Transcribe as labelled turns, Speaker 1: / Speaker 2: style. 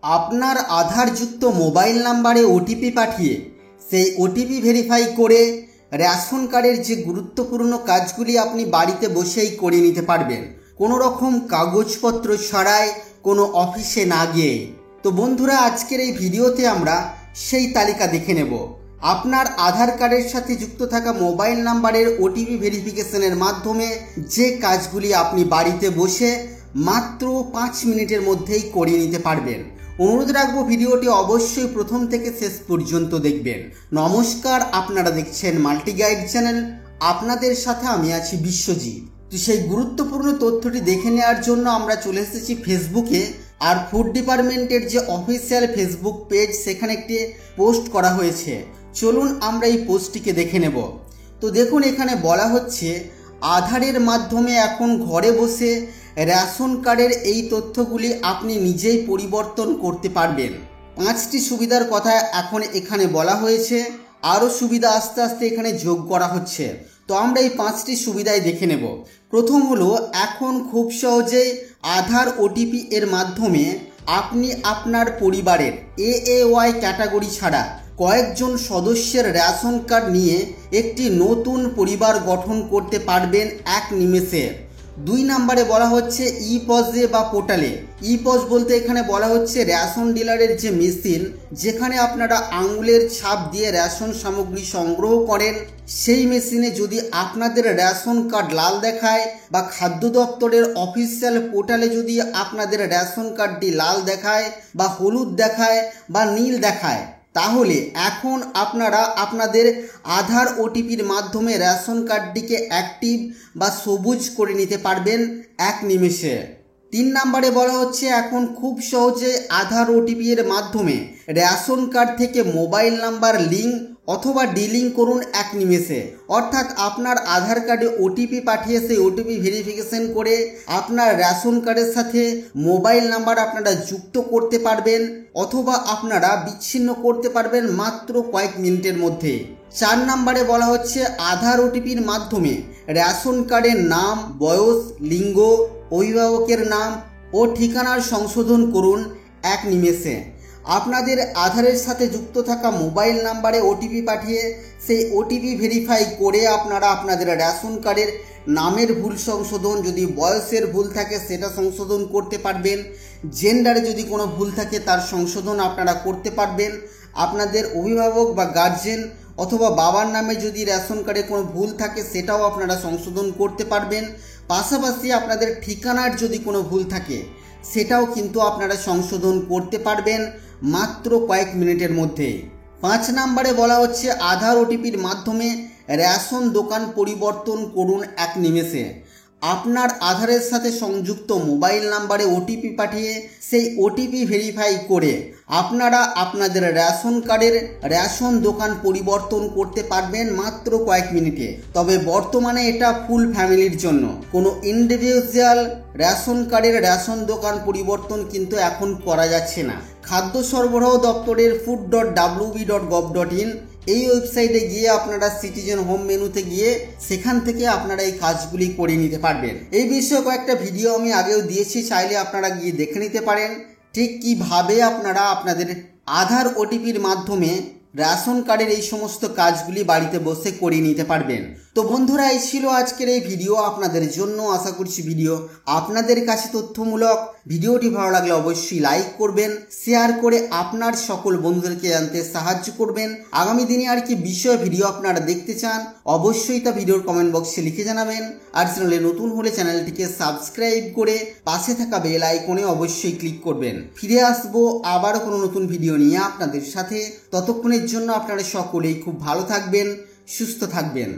Speaker 1: আপনার আধারযুক্ত মোবাইল নাম্বারে ওটিপি পাঠিয়ে সেই ওটিপি ভেরিফাই করে রেশন কার্ডের যে গুরুত্বপূর্ণ কাজগুলি আপনি বাড়িতে বসেই করে নিতে পারবেন, কোনো রকম কাগজপত্র ছাড়াই, কোনো অফিসে না গিয়ে। তো বন্ধুরা, আজকের এই ভিডিওতে আমরা সেই তালিকা দেখে নেব। আপনার আধার কার্ডের সাথে যুক্ত থাকা মোবাইল নাম্বারের ওটিপি ভেরিফিকেশনের মাধ্যমে যে কাজগুলি আপনি বাড়িতে বসে মাত্র 5 মিনিটের মধ্যেই করে নিতে পারবেন। অনুরোধ রাখবো ভিডিওটি অবশ্যই প্রথম থেকে শেষ পর্যন্ত দেখবেন। নমস্কার, আপনারা দেখছেন মাল্টি গাইড চ্যানেল। আপনাদের সাথে আমি আছি বিশ্বজিৎ। তো সেই গুরুত্বপূর্ণ তথ্যটি দেখে নেওয়ার জন্য আমরা চলে এসেছি ফেসবুকে। আর ফুড ডিপার্টমেন্টের যে অফিসিয়াল ফেসবুক পেজ, সেখানে একটি পোস্ট করা হয়েছে। চলুন আমরা এই পোস্টটিকে দেখে নেব। তো দেখুন, এখানে বলা হচ্ছে আধারের মাধ্যমে এখন ঘরে বসে রেশন কার্ডের এই তথ্যগুলি আপনি নিজেই পরিবর্তন করতে পারবেন। 5টি সুবিধার কথা এখন এখানে বলা হয়েছে, আরও সুবিধা আস্তে আস্তে এখানে যোগ করা হচ্ছে। তো আমরা এই 5টি সুবিধাই দেখে নেব। প্রথম হলো, এখন খুব সহজেই আধার ওটিপি এর মাধ্যমে আপনি আপনার পরিবারের AAY ক্যাটাগরি ছাড়া কয়েকজন সদস্যের রেশন কার্ড নিয়ে একটি নতুন পরিবার গঠন করতে পারবেন এক নিমেষে। 2 নম্বরে বলা হচ্ছে ই-পজে বা পোর্টালে। ই-পজ বলতে এখানে বলা হচ্ছে রেশন ডিলারের যে মেশিন, যেখানে আপনারা আঙুলের ছাপ দিয়ে রেশন সামগ্রী সংগ্রহ করেন, সেই মেশিনে যদি আপনাদের রেশন কার্ড লাল দেখায় বা খাদ্য দপ্তরের অফিসিয়াল পোর্টালে যদি আপনাদের রেশন কার্ডটি লাল দেখায় বা হলুদ দেখায় বা নীল দেখায়, তাহলে এখন আপনারা আপনাদের আধার ওটিপির মাধ্যমে রেশন কার্ডটিকে অ্যাক্টিভ বা সবুজ করে নিতে পারবেন এক নিমেষে। 3 নম্বরে বলা হচ্ছে এখন খুব সহজে আধার ওটিপি এর মাধ্যমে রেশন কার্ড থেকে মোবাইল নাম্বার লিঙ্ক অথবা ডিলিঙ্ক করুন এক নিমেষে। অর্থাৎ আপনার আধার কার্ডে ওটিপি পাঠিয়ে সেই ওটিপি ভেরিফিকেশন করে আপনার রেশন কার্ডের সাথে মোবাইল নাম্বার আপনারা যুক্ত করতে পারবেন অথবা আপনারা বিচ্ছিন্ন করতে পারবেন মাত্র কয়েক মিনিটের মধ্যে। 4 নম্বরে বলা হচ্ছে আধার ওটিপির মাধ্যমে রেশন কার্ডের নাম, বয়স, লিঙ্গ, অভিভাবকের নাম ও ঠিকানার সংশোধন করুন এক নিমেষে। আপনাদের আধারের সাথে যুক্ত থাকা মোবাইল নাম্বারে ওটিপি পাঠিয়ে সেই ওটিপি ভেরিফাই করে আপনারা আপনাদের রেশন কার্ডের নামের ভুল সংশোধন, যদি বয়সের ভুল থাকে সেটা সংশোধন করতে পারবেন, জেন্ডারে যদি কোনো ভুল থাকে তার সংশোধন আপনারা করতে পারবেন, আপনাদের অভিভাবক বা গার্জেন অথবা বাবার নামে যদি রেশন কার্ডে কোনো ভুল থাকে সেটাও আপনারা সংশোধন করতে পারবেন। পাশাপাশি আপনাদের ঠিকানার যদি কোনো ভুল থাকে সেটাও কিন্তু আপনারা সংশোধন করতে পারবেন মাত্র কয়েক মিনিটের মধ্যে। 5 নম্বরে বলা হচ্ছে আধার ওটিপির মাধ্যমে রেশন দোকান পরিবর্তন করুন এক নিমেষে। আপনার আধারের সাথে সংযুক্ত মোবাইল নাম্বারে ওটিপি পাঠিয়ে সেই ওটিপি ভেরিফাই করে আপনারা আপনাদের রেশন কার্ডের রেশন দোকান পরিবর্তন করতে পারবেন মাত্র কয়েক মিনিটে। তবে বর্তমানে এটা ফুল ফ্যামিলির জন্য, কোনো ইন্ডিভিজুয়াল রেশন কার্ডের রেশন দোকান পরিবর্তন কিন্তু এখন করা যাচ্ছে না। খাদ্য সরবরাহ দপ্তরের food.wb.gov.in এই ওয়েবসাইটে গিয়ে আপনারা সিটিজেন হোম মেনুতে গিয়ে সেখান থেকে আপনারা এই কাজগুলি করে নিতে পারবেন। এই বিষয়ে কয়েকটা ভিডিও আমি আগেও দিয়েছি, চাইলে আপনারা গিয়ে দেখে নিতে পারেন ঠিক কিভাবে আপনারা আপনাদের আধার ওটিপির মাধ্যমে রেশন কার্ডের এই সমস্ত কাজগুলি বাড়িতে বসে করে নিতে পারবেন। তো বন্ধুরা, এই ছিল আজকের এই ভিডিও আপনাদের জন্য। আশা করছি ভিডিও আপনাদের কাছে তথ্যমূলক। ভিডিওটি ভালো লাগলে অবশ্যই লাইক করবেন, শেয়ার করে আপনার সকল বন্ধুদেরকে জানতে সাহায্য করবেন। আগামী দিনে আর কি বিষয় ভিডিও আপনারা দেখতে চান অবশ্যই তা ভিডিওর কমেন্ট বক্সে লিখে জানাবেন। আর চ্যানেলে নতুন হলে চ্যানেলটিকে সাবস্ক্রাইব করে পাশে থাকা বেল আইকনে অবশ্যই ক্লিক করবেন। ফিরে আসবো আবারও কোনো নতুন ভিডিও নিয়ে আপনাদের সাথে। ততক্ষণের জন্য আপনারা সকলেই খুব ভালো থাকবেন, সুস্থ থাকবেন।